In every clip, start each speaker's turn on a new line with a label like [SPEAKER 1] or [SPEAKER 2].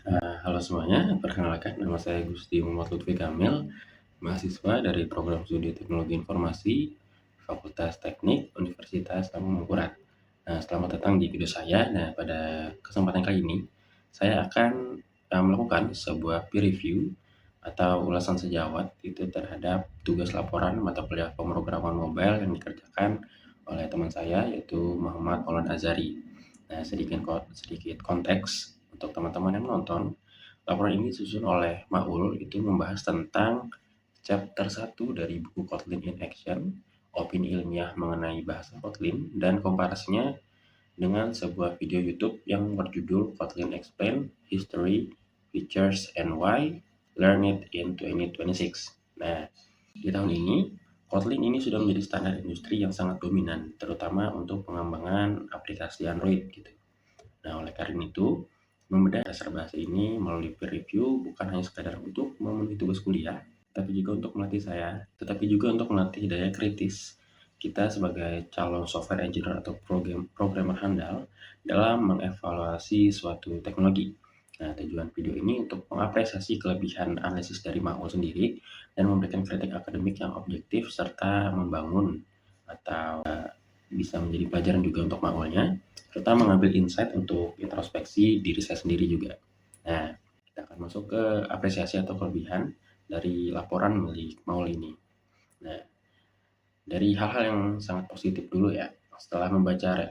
[SPEAKER 1] Halo semuanya, perkenalkan nama saya Gusti Muhammad Lutfi Kamil, mahasiswa dari program studi Teknologi Informasi, Fakultas Teknik, Universitas Tamangurat. Nah, selamat datang di video saya. Nah, pada kesempatan kali ini, saya akan melakukan sebuah peer review atau ulasan sejawat itu terhadap tugas laporan mata kuliah pemrograman mobile yang dikerjakan oleh teman saya, yaitu Muhammad Maulana Azari. Nah, sedikit konteks untuk teman-teman yang menonton. Laporan ini disusun oleh Maul, itu membahas tentang chapter 1 dari buku Kotlin in Action, opini ilmiah mengenai bahasa Kotlin, dan komparasinya dengan sebuah video YouTube yang berjudul Kotlin Explain, History, Features, and Why, Learn It in 2026. Nah, di tahun ini, Kotlin ini sudah menjadi standar industri yang sangat dominan, terutama untuk pengembangan aplikasi Android gitu. Nah, oleh karena itu, membedah dasar bahasa ini melalui peer review bukan hanya sekadar untuk memenuhi tugas kuliah, tetapi juga untuk melatih daya kritis kita sebagai calon software engineer atau programmer handal dalam mengevaluasi suatu teknologi. Nah, tujuan video ini untuk mengapresiasi kelebihan analisis dari Maul sendiri dan memberikan kritik akademik yang objektif serta membangun atau bisa menjadi pelajaran juga untuk Maulnya, serta mengambil insight untuk introspeksi diri saya sendiri juga. Nah, kita akan masuk ke apresiasi atau kelebihan dari laporan milik Maul ini. Nah, dari hal-hal yang sangat positif dulu ya. Setelah membaca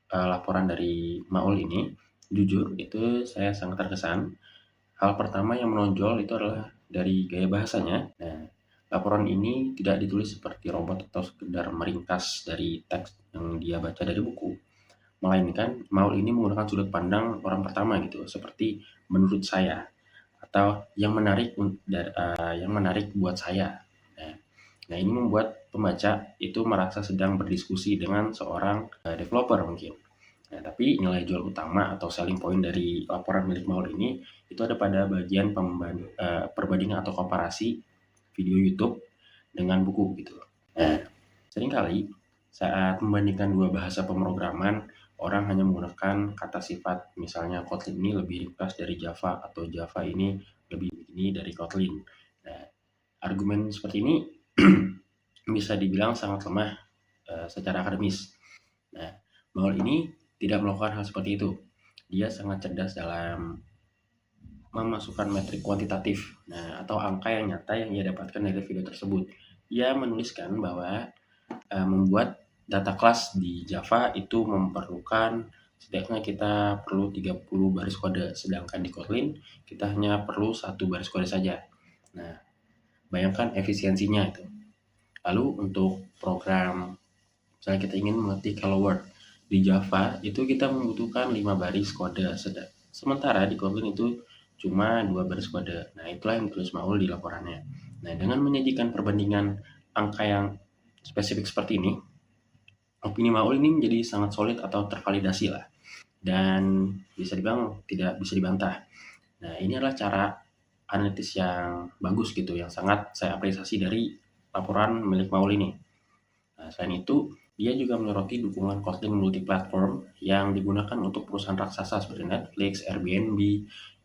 [SPEAKER 1] laporan dari Maul ini, jujur itu saya sangat terkesan. Hal pertama yang menonjol itu adalah dari gaya bahasanya. Nah, laporan ini tidak ditulis seperti robot atau sekedar meringkas dari teks yang dia baca dari buku, melainkan Maul ini menggunakan sudut pandang orang pertama gitu, seperti menurut saya atau yang menarik buat saya. Nah, nah, ini membuat pembaca itu merasa sedang berdiskusi dengan seorang developer mungkin. Nah, tapi nilai jual utama atau selling point dari laporan milik Maul ini itu ada pada bagian perbandingan atau komparasi video YouTube dengan buku gitu. Nah, seringkali saat membandingkan dua bahasa pemrograman, orang hanya menggunakan kata sifat, misalnya Kotlin ini lebih ringkas dari Java atau Java ini lebih begini dari Kotlin. Nah, argumen seperti ini bisa dibilang sangat lemah secara akademis. Nah, Maul ini tidak melakukan hal seperti itu. Dia sangat cerdas dalam memasukkan metrik kuantitatif, nah, atau angka yang nyata yang ia dapatkan dari video tersebut. Ia menuliskan bahwa membuat data kelas di Java itu memerlukan setidaknya kita perlu 30 baris kode, sedangkan di Kotlin kita hanya perlu 1 baris kode saja. Nah, bayangkan efisiensinya itu. Lalu untuk program, misalnya kita ingin mengetik hello world, di Java itu kita membutuhkan 5 baris kode, sementara di Kotlin itu cuma 2 baris kode. Nah, itulah yang ditulis Maul di laporannya. Nah, dengan menyajikan perbandingan angka yang spesifik seperti ini, opini Maul ini menjadi sangat solid atau tervalidasi lah, dan bisa dibilang tidak bisa dibantah. Nah, ini adalah cara analitis yang bagus gitu, yang sangat saya apresiasi dari laporan milik Maul ini. Nah, selain itu, dia juga menyoroti dukungan Kotlin multiplatform yang digunakan untuk perusahaan raksasa seperti Netflix, Airbnb,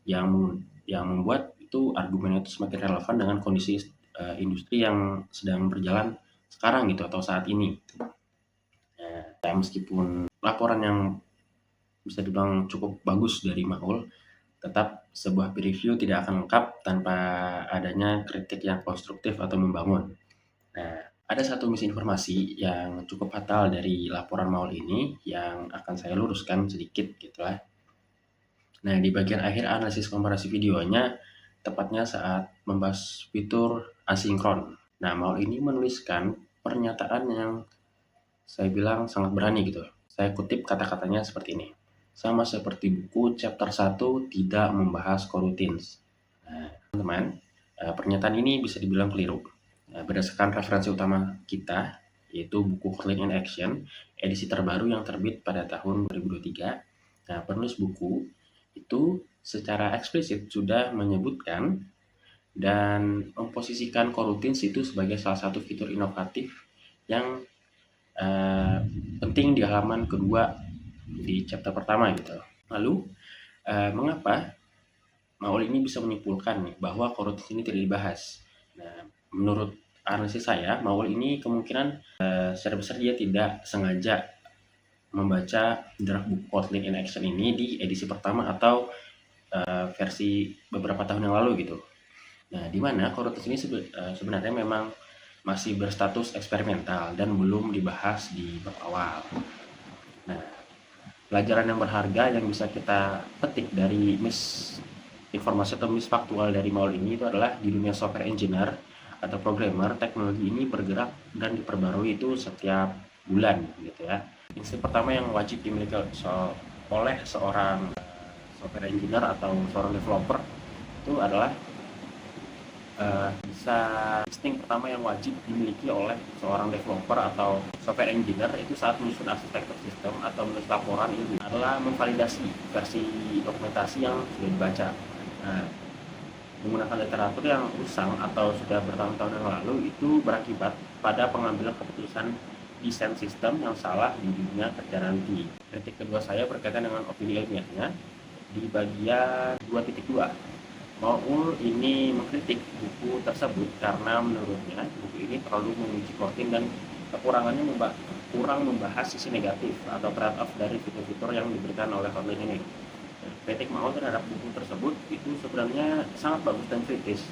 [SPEAKER 1] yang membuat itu argumennya itu semakin relevan dengan kondisi industri yang sedang berjalan sekarang gitu atau saat ini. Nah, meskipun laporan yang bisa dibilang cukup bagus dari Maul, tetap sebuah peer review tidak akan lengkap tanpa adanya kritik yang konstruktif atau membangun. Nah, ada satu misinformasi yang cukup fatal dari laporan Maul ini yang akan saya luruskan sedikit gitulah. Nah, di bagian akhir analisis komparasi videonya, tepatnya saat membahas fitur asinkron. Nah, Maul ini menuliskan pernyataan yang saya bilang sangat berani gitu. Saya kutip kata-katanya seperti ini. Sama seperti buku chapter 1 tidak membahas coroutines. Nah, teman-teman, pernyataan ini bisa dibilang keliru. Nah, berdasarkan referensi utama kita, yaitu buku Kotlin in Action, edisi terbaru yang terbit pada tahun 2023. Nah, penulis buku itu secara eksplisit sudah menyebutkan dan memposisikan coroutines itu sebagai salah satu fitur inovatif yang penting di halaman kedua di chapter pertama gitu. Lalu mengapa Maul ini bisa menyimpulkan nih bahwa korupsi ini tidak dibahas. Nah, menurut analisis saya, Maul ini kemungkinan secara besar dia tidak sengaja membaca draft buku Kotlin in Action ini di edisi pertama atau versi beberapa tahun yang lalu gitu. Nah, di mana korupsi ini sebenarnya memang masih berstatus eksperimental dan belum dibahas di bab awal. Nah, pelajaran yang berharga yang bisa kita petik dari informasi atau misfaktual dari Maul ini itu adalah di dunia software engineer atau programmer, teknologi ini bergerak dan diperbarui itu setiap bulan gitu ya. Insting pertama yang wajib dimiliki oleh seorang software engineer atau seorang developer itu adalah insting pertama yang wajib dimiliki oleh seorang developer atau software engineer itu saat menyusun arsitektur sistem atau menulis laporan ini adalah memvalidasi versi dokumentasi yang sudah dibaca. Nah, menggunakan literatur yang usang atau sudah bertahun-tahun yang lalu itu berakibat pada pengambilan keputusan desain sistem yang salah di dunia kerja nanti. Kritik kedua saya berkaitan dengan opini ilmiahnya di bagian 2.2. Maul ini mengkritik buku tersebut karena menurutnya buku ini terlalu menguji Kotlin dan kekurangannya kurang membahas sisi negatif atau trade-off dari fitur-fitur yang diberikan oleh Kotlin ini. Kritik Maul terhadap buku tersebut itu sebenarnya sangat bagus dan kritis.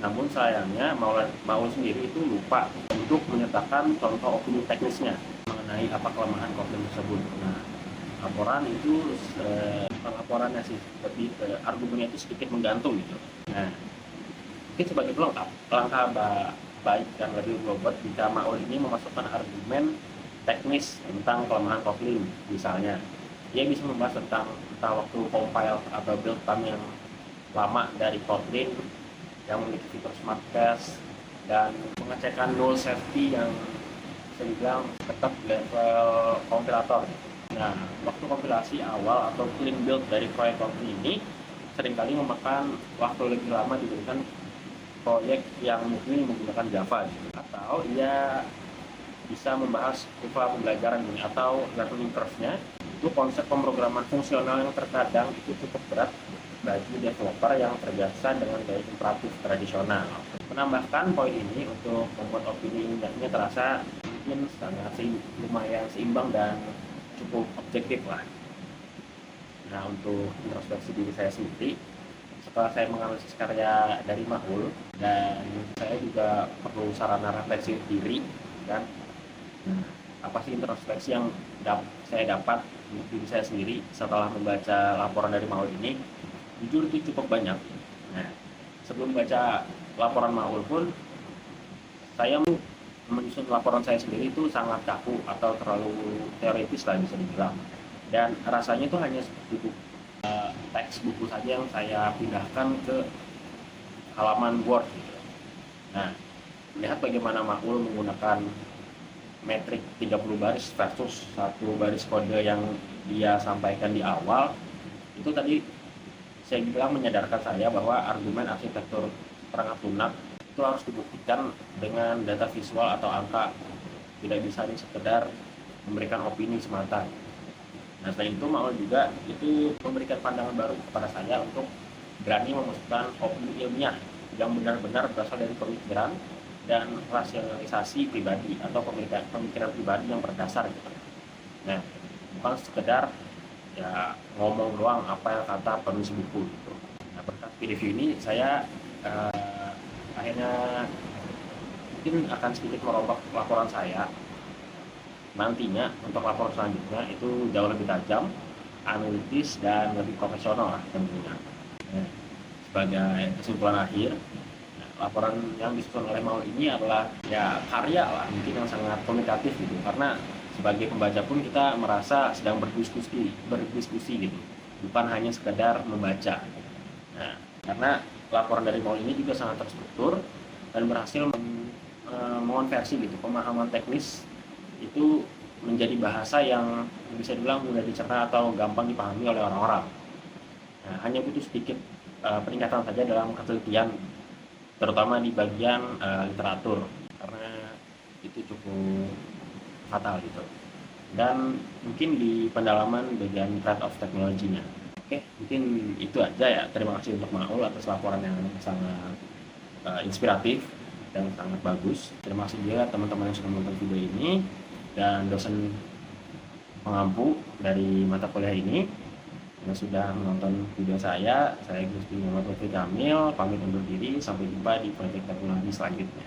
[SPEAKER 1] Namun sayangnya Maul sendiri itu lupa untuk menyertakan contoh opini teknisnya mengenai apa kelemahan Kotlin tersebut. Nah, laporan itu laporannya sih lebih argumennya itu sedikit menggantung gitu. Nah, mungkin sebagai pelengkap langkah baik dan lebih bobot jika Maul ini memasukkan argumen teknis tentang kelemahan Kotlin. Misalnya dia bisa membahas tentang waktu compile atau build time yang lama dari Kotlin yang memiliki fitur smart cache dan pengecekan null safety yang bisa dibilang tetap level kompilator. Nah, waktu kompilasi awal atau clean build dari proyek Kotlin ini seringkali memakan waktu lebih lama dibandingkan proyek yang mungkin menggunakan Java gitu. Atau ia bisa membahas kurva pembelajaran ini atau learning curve-nya. Itu konsep pemrograman fungsional yang terkadang itu cukup berat bagi developer yang terbiasa dengan gaya imperatif tradisional. Menambahkan poin ini untuk membuat opini indahnya terasa mungkin sangat lumayan seimbang dan cukup objektif lah. Nah, untuk introspeksi diri saya sendiri, setelah saya menganalisis karya dari Maul dan saya juga perlu sarana refleksi diri kan. Nah, apa sih introspeksi yang saya dapat untuk diri saya sendiri setelah membaca laporan dari Maul ini? Jujur itu cukup banyak. Nah, sebelum baca laporan Maul pun saya menyusun laporan saya sendiri itu sangat kaku atau terlalu teoritis lah bisa dibilang. Dan rasanya itu hanya seperti teks buku saja yang saya pindahkan ke halaman Word gitu. Nah, melihat bagaimana Maul menggunakan metrik 30 baris versus satu baris kode yang dia sampaikan di awal, itu tadi saya bilang menyadarkan saya bahwa argumen arsitektur perangkat lunak itu harus dibuktikan dengan data visual atau angka, tidak bisa hanya sekedar memberikan opini semata. Nah, selain itu Maul juga itu memberikan pandangan baru kepada saya untuk berani memasukkan opini ilmiah yang benar-benar berasal dari pemikiran dan rasionalisasi pribadi atau pemikiran pribadi yang berdasar gitu. Nah, bukan sekedar ya ngomong doang apa yang kata penulis buku gitu. Nah, berkat review ini saya akhirnya mungkin akan sedikit merubah laporan saya nantinya. Untuk laporan selanjutnya itu jauh lebih tajam, analitis dan lebih profesional lah tentunya. Nah, sebagai kesimpulan akhir, laporan yang disusun oleh Maul ini adalah ya karya lah mungkin yang sangat komunikatif gitu, karena sebagai pembaca pun kita merasa sedang berdiskusi gitu, bukan hanya sekedar membaca. Nah, karena laporan dari Maul ini juga sangat terstruktur dan berhasil mengonversi gitu pemahaman teknis itu menjadi bahasa yang bisa dibilang mudah dicerna atau gampang dipahami oleh orang-orang. Nah, hanya butuh sedikit peningkatan saja dalam ketelitian, terutama di bagian literatur, karena itu cukup fatal gitu. Dan mungkin di pendalaman bagian trade-off teknologinya. Oke, mungkin itu aja ya. Terima kasih untuk Maul atas laporan yang sangat inspiratif dan sangat bagus. Terima kasih juga teman-teman yang sudah menonton video ini dan dosen pengampu dari mata kuliah ini yang sudah menonton video saya. Saya Gusti Muhammad Lutfi Kamil, pamit undur diri. Sampai jumpa di proyek teknologi selanjutnya.